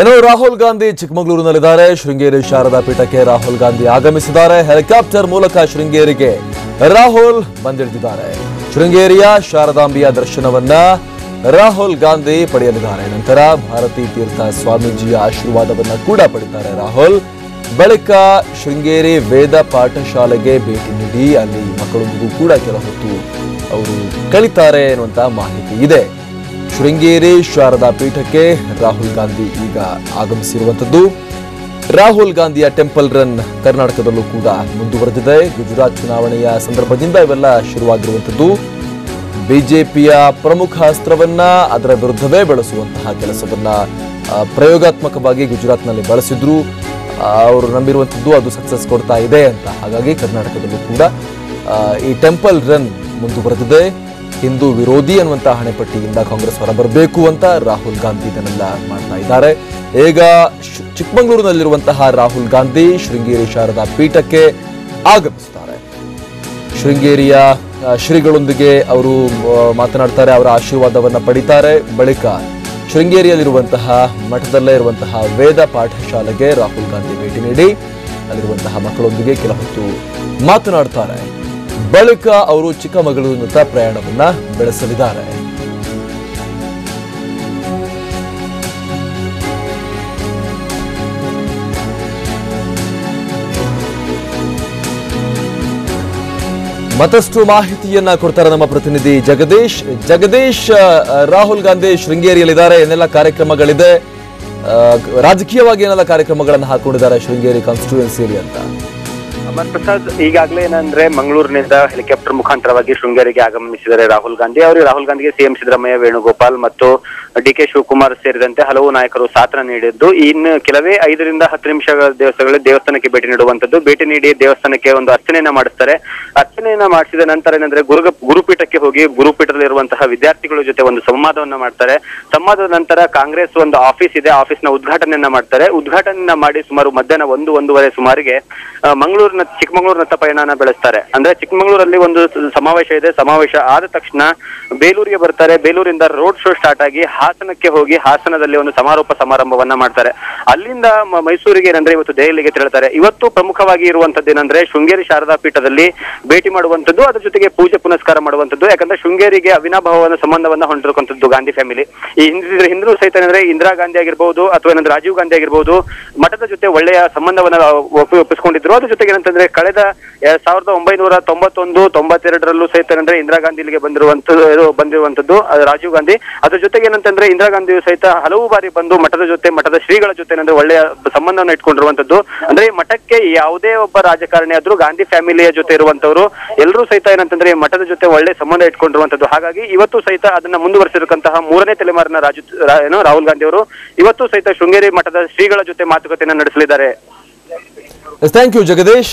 ಏನೋ ರಾಹುಲ್ ಗಾಂಧಿ ಚಿಕ್ಕಮಗಳೂರಿನಲ್ಲಿದ್ದಾರೆ. ಶೃಂಗೇರಿ ಶಾರದಾ ಪೀಠಕ್ಕೆ ರಾಹುಲ್ ಗಾಂಧಿ ಆಗಮಿಸಿದ್ದಾರೆ. ಹೆಲಿಕಾಪ್ಟರ್ ಮೂಲಕ ಶೃಂಗೇರಿಗೆ ರಾಹುಲ್ ಬಂದಿಳಿದಿದ್ದಾರೆ. ಶೃಂಗೇರಿಯ ಶಾರದಾಂಬೆಯ ದರ್ಶನವನ್ನ ರಾಹುಲ್ ಗಾಂಧಿ ಪಡೆಯಲಿದ್ದಾರೆ. ನಂತರ ಭಾರತೀ ತೀರ್ಥ ಸ್ವಾಮೀಜಿಯ ಆಶೀರ್ವಾದವನ್ನ ಕೂಡ ಪಡೆಯುತ್ತಾರೆ ರಾಹುಲ್. ಬಳಿಕ ಶೃಂಗೇರಿ ವೇದ ಪಾಠಶಾಲೆಗೆ ಭೇಟಿ ನೀಡಿ ಅಲ್ಲಿ ಮಕ್ಕಳೊಂದಿಗೂ ಕೂಡ ಕೆಲ ಹೊತ್ತು ಅವರು ಕಲಿತಾರೆ ಎನ್ನುವಂತ ಮಾಹಿತಿ ಇದೆ. ಶೃಂಗೇರಿ ಶಾರದಾ ಪೀಠಕ್ಕೆ ರಾಹುಲ್ ಗಾಂಧಿ ಈಗ ಆಗಮಿಸಿರುವಂತದ್ದು. ರಾಹುಲ್ ಗಾಂಧಿಯ ಟೆಂಪಲ್ ರನ್ ಕರ್ನಾಟಕದಲ್ಲೂ ಕೂಡ ಮುಂದುವರೆದಿದೆ. ಗುಜರಾತ್ ಚುನಾವಣೆಯ ಸಂದರ್ಭದಿಂದ ಇವೆಲ್ಲ ಶುರುವಾಗಿರುವಂತದ್ದು. ಬಿಜೆಪಿಯ ಪ್ರಮುಖ ಅಸ್ತ್ರವನ್ನ ಅದರ ವಿರುದ್ಧವೇ ಬಳಸುವಂತಹ ಕೆಲಸವನ್ನ ಪ್ರಯೋಗಾತ್ಮಕವಾಗಿ ಗುಜರಾತ್ನಲ್ಲಿ ಬಳಸಿದ್ರು. ಅವರು ನಂಬಿರುವಂತದ್ದು ಅದು ಸಕ್ಸಸ್ ಕೊಡ್ತಾ ಇದೆ ಅಂತ. ಹಾಗಾಗಿ ಕರ್ನಾಟಕದಲ್ಲೂ ಕೂಡ ಈ ಟೆಂಪಲ್ ರನ್ ಮುಂದುವರೆದಿದೆ. ಹಿಂದೂ ವಿರೋಧಿ ಅನ್ನುವಂತಹ ಹಣೆಪಟ್ಟಿಯಿಂದ ಕಾಂಗ್ರೆಸ್ ಹೊರಬರಬೇಕು ಅಂತ ರಾಹುಲ್ ಗಾಂಧಿ ಇದನ್ನೆಲ್ಲ ಮಾಡ್ತಾ ಇದ್ದಾರೆ. ಈಗ ಚಿಕ್ಕಮಗಳೂರಿನಲ್ಲಿರುವಂತಹ ರಾಹುಲ್ ಗಾಂಧಿ ಶೃಂಗೇರಿ ಶಾರದಾ ಪೀಠಕ್ಕೆ ಆಗಮಿಸುತ್ತಾರೆ. ಶೃಂಗೇರಿಯ ಶ್ರೀಗಳೊಂದಿಗೆ ಅವರು ಮಾತನಾಡ್ತಾರೆ, ಅವರ ಆಶೀರ್ವಾದವನ್ನ ಪಡಿತಾರೆ. ಬಳಿಕ ಶೃಂಗೇರಿಯಲ್ಲಿರುವಂತಹ ಮಠದಲ್ಲೇ ಇರುವಂತಹ ವೇದ ಪಾಠಶಾಲೆಗೆ ರಾಹುಲ್ ಗಾಂಧಿ ಭೇಟಿ ನೀಡಿ ಅಲ್ಲಿರುವಂತಹ ಮಕ್ಕಳೊಂದಿಗೆ ಕೆಲ ಹೊತ್ತು ಮಾತನಾಡ್ತಾರೆ. ಬಳಿಕ ಅವರು ಚಿಕ್ಕಮಗಳೂರಿನತ್ತ ಪ್ರಯಾಣವನ್ನ ಬೆಳೆಸಲಿದ್ದಾರೆ. ಮತ್ತಷ್ಟು ಮಾಹಿತಿಯನ್ನ ಕೊಡ್ತಾರೆ ನಮ್ಮ ಪ್ರತಿನಿಧಿ ಜಗದೀಶ್. ರಾಹುಲ್ ಗಾಂಧಿ ಶೃಂಗೇರಿಯಲ್ಲಿದ್ದಾರೆ, ಏನೆಲ್ಲ ಕಾರ್ಯಕ್ರಮಗಳಿದೆ, ರಾಜಕೀಯವಾಗಿ ಏನೆಲ್ಲ ಕಾರ್ಯಕ್ರಮಗಳನ್ನು ಹಾಕೊಂಡಿದ್ದಾರೆ ಶೃಂಗೇರಿ ಕಾನ್ಸ್ಟಿಟ್ಯೂಯೆನ್ಸಿಯಲ್ಲಿ ಅಂತ? ಅಮರ್ ಪ್ರಸಾದ್, ಈಗಾಗಲೇ ಏನಂದ್ರೆ ಮಂಗಳೂರಿನಿಂದ ಹೆಲಿಕಾಪ್ಟರ್ ಮುಖಾಂತರವಾಗಿ ಶೃಂಗೇರಿಗೆ ಆಗಮಿಸಿದ್ದಾರೆ ರಾಹುಲ್ ಗಾಂಧಿ. ರಾಹುಲ್ ಗಾಂಧಿಗೆ ಸಿಎಂ ಸಿದ್ದರಾಮಯ್ಯ, ವೇಣುಗೋಪಾಲ್ ಮತ್ತು ಡಿ.ಕೆ. ಶಿವಕುಮಾರ್ ಸೇರಿದಂತೆ ಹಲವು ನಾಯಕರು ಸಾಥನ ನೀಡಿದ್ದು, ಇನ್ನು ಕೆಲವೇ 5 ರಿಂದ 10 ನಿಮಿಷಗಳ ದೇವಸ್ಥಾನಕ್ಕೆ ಭೇಟಿ ನೀಡುವಂತದ್ದು. ಭೇಟಿ ನೀಡಿ ದೇವಸ್ಥಾನಕ್ಕೆ ಒಂದು ಅರ್ಚನೆಯನ್ನ ಮಾಡಿಸ್ತಾರೆ. ಅರ್ಚನೆಯನ್ನ ಮಾಡಿಸಿದ ನಂತರ ಏನಂದ್ರೆ ಗುರುಪೀಠಕ್ಕೆ ಹೋಗಿ ಗುರುಪೀಠದಲ್ಲಿರುವಂತಹ ವಿದ್ಯಾರ್ಥಿಗಳ ಜೊತೆ ಒಂದು ಸಂವಾದವನ್ನ ಮಾಡ್ತಾರೆ. ಸಂವಾದದ ನಂತರ ಕಾಂಗ್ರೆಸ್ ಒಂದು ಆಫೀಸ್ ಇದೆ, ಆಫೀಸ್ನ ಉದ್ಘಾಟನೆಯನ್ನ ಮಾಡ್ತಾರೆ. ಉದ್ಘಾಟನೆಯನ್ನ ಮಾಡಿ ಸುಮಾರು ಮಧ್ಯಾಹ್ನ 1-1:30 ಸುಮಾರಿಗೆ ಚಿಕ್ಕಮಗಳೂರಿನತ್ತ ಪಯಣನ ಬೆಳೆಸ್ತಾರೆ. ಅಂದ್ರೆ ಚಿಕ್ಕಮಗಳೂರಲ್ಲಿ ಒಂದು ಸಮಾವೇಶ ಇದೆ. ಸಮಾವೇಶ ಆದ ತಕ್ಷಣ ಬೇಲೂರಿಗೆ ಬರ್ತಾರೆ. ಬೇಲೂರಿಂದ ರೋಡ್ ಶೋ ಸ್ಟಾರ್ಟ್ ಆಗಿ ಹಾಸನಕ್ಕೆ ಹೋಗಿ ಹಾಸನದಲ್ಲಿ ಒಂದು ಸಮಾರೋಪ ಸಮಾರಂಭವನ್ನ ಮಾಡ್ತಾರೆ. ಅಲ್ಲಿಂದ ಮೈಸೂರಿಗೆ ಏನಂದ್ರೆ ಇವತ್ತು ದೆಹಲಿಗೆ ತೆರಳುತ್ತಾರೆ. ಇವತ್ತು ಪ್ರಮುಖವಾಗಿ ಇರುವಂತದ್ದು ಏನಂದ್ರೆ ಶೃಂಗೇರಿ ಶಾರದಾ ಪೀಠದಲ್ಲಿ ಭೇಟಿ ಮಾಡುವಂತದ್ದು, ಅದ್ರ ಜೊತೆಗೆ ಪೂಜೆ ಪುನಸ್ಕಾರ ಮಾಡುವಂತದ್ದು. ಯಾಕಂದ್ರೆ ಶೃಂಗೇರಿಗೆ ಅವಿನಾಭಾವ ಸಂಬಂಧವನ್ನ ಹೊಂದಿರತಕ್ಕಂಥದ್ದು ಗಾಂಧಿ ಫ್ಯಾಮಿಲಿ. ಈ ಹಿಂದೂ ಸಹಿತ ಏನಂದ್ರೆ ಇಂದಿರಾ ಗಾಂಧಿ ಆಗಿರ್ಬಹುದು ಅಥವಾ ಏನಂದ್ರೆ ರಾಜೀವ್ ಗಾಂಧಿ ಆಗಿರ್ಬಹುದು, ಮಠದ ಜೊತೆ ಒಳ್ಳೆಯ ಸಂಬಂಧವನ್ನ ಒಪ್ಪಿಸ್ಕೊಂಡಿದ್ರು. ಅದ್ರ ಜೊತೆಗೆ ಏನಂತಂದ್ರೆ ಕಳೆದ 1991-92ರಲ್ಲೂ ಸಹಿತ ಏನಂದ್ರೆ ಇಂದಿರಾ ಗಾಂಧಿ ಇಲ್ಲಿಗೆ ಬಂದಿರುವಂತದ್ದು ರಾಜೀವ್ ಗಾಂಧಿ. ಅದ್ರ ಜೊತೆಗೆ ಏನಂತಂದ್ರೆ ಇಂದಿರಾ ಗಾಂಧಿಯು ಸಹಿತ ಹಲವು ಬಾರಿ ಬಂದು ಮಠದ ಶ್ರೀಗಳ ಜೊತೆ ಏನಂದ್ರೆ ಒಳ್ಳೆಯ ಸಂಬಂಧವನ್ನು ಇಟ್ಕೊಂಡಿರುವಂತದ್ದು. ಅಂದ್ರೆ ಈ ಮಠಕ್ಕೆ ಯಾವುದೇ ಒಬ್ಬ ರಾಜಕಾರಣಿ ಆದ್ರೂ ಗಾಂಧಿ ಫ್ಯಾಮಿಲಿಯ ಜೊತೆ ಇರುವಂತವ್ರು ಎಲ್ಲರೂ ಸಹಿತ ಏನಂತಂದ್ರೆ ಮಠದ ಜೊತೆ ಒಳ್ಳೆ ಸಂಬಂಧ ಇಟ್ಕೊಂಡಿರುವಂತದ್ದು. ಹಾಗಾಗಿ ಇವತ್ತು ಸಹಿತ ಅದನ್ನ ಮುಂದುವರೆಸಿರುವಂತಹ 3ನೇ ತಲೆಮಾರಿನ ರಾಹುಲ್ ಗಾಂಧಿ ಅವರು ಇವತ್ತು ಸಹಿತ ಶೃಂಗೇರಿ ಮಠದ ಶ್ರೀಗಳ ಜೊತೆ ಮಾತುಕತೆಯನ್ನು ನಡೆಸಲಿದ್ದಾರೆ. Thank you Jagadish.